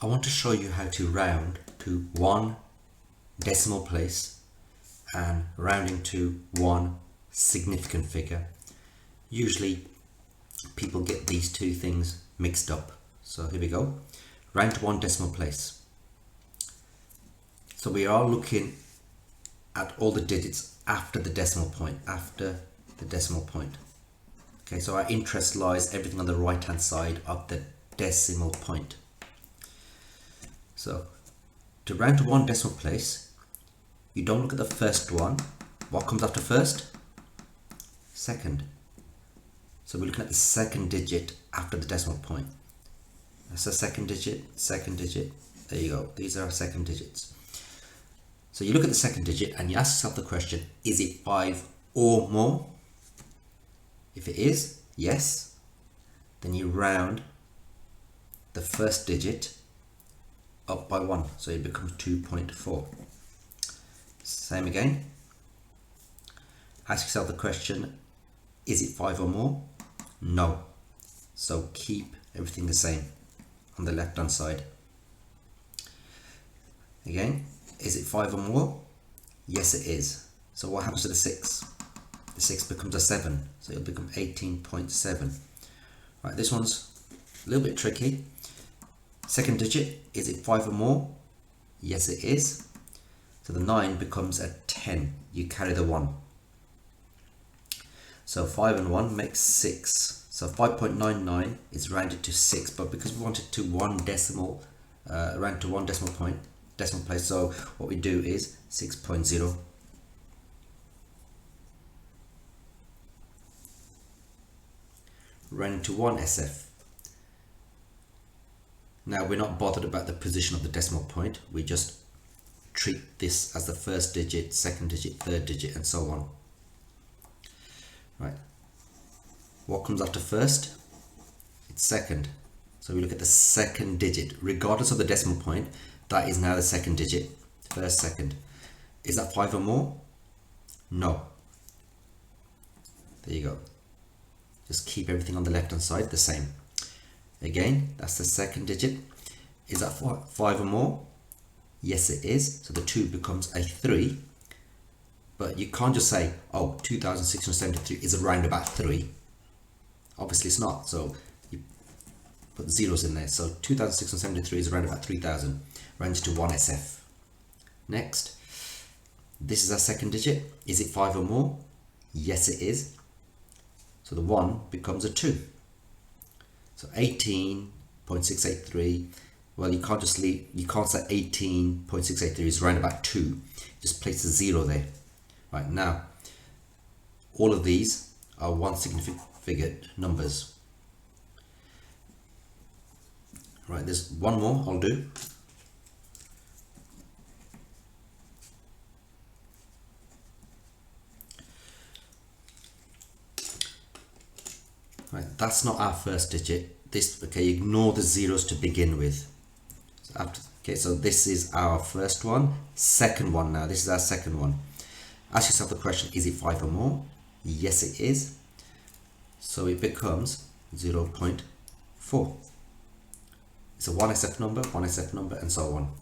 I want to show you how to round to one decimal place and rounding to one significant figure. Usually people get these two things mixed up. So here we go. Round to one decimal place. So we are looking at all the digits after the decimal point, Okay, so our interest lies everything on the right hand side of the decimal point. So to round to one decimal place, you don't look at the first one. What comes after first? Second. So we're looking at the second digit after the decimal point. That's the second digit. There you go. These are our second digits. So you look at the second digit and you ask yourself the question, is it 5 or more? If it is, yes, then you round the first digit up by 1, so it becomes 2.4. Same again. Ask yourself the question, is it 5 or more? No. So keep everything the same on the left hand side. Again, is it 5 or more? Yes, it is. So what happens to the 6? The 6 becomes a 7, so it'll become 18.7. Right, this one's a little bit tricky. Second digit, is it 5 or more? Yes, it is. So the 9 becomes a 10. You carry the 1. So 5 and 1 makes 6. So 5.99 is rounded to 6, but because we want it to one decimal, round to one decimal place, so what we do is 6.0. Round to 1 SF. Now we're not bothered about the position of the decimal point, we just treat this as the first digit, second digit, third digit, and so on. Right. What comes after first? It's second. So we look at the second digit, regardless of the decimal point, that is now the second digit, first, second. Is that 5 or more? No. There you go. Just keep everything on the left hand side the same. Again, that's the second digit. Is that 5 or more? Yes, it is. So the 2 becomes a 3. But you can't just say, oh, 2,673 is around about 3. Obviously it's not. So you put the zeros in there. So 2,673 is around about 3,000. Rounds to 1 SF. Next, this is our second digit. Is it 5 or more? Yes, it is. So the 1 becomes a 2. So 18.683. Well, you can't just leave, you can't say 18.683 is around about 2. Just place a 0 there. Right, now, all of these are one significant numbers. Right, there's one more I'll do. Right, that's not our first digit. This, okay, ignore the zeros to begin with. So so this is our first one. Second one now, this is our second one. Ask yourself the question, is it 5 or more? Yes, it is. So it becomes 0.4. It's a 1SF number, and so on.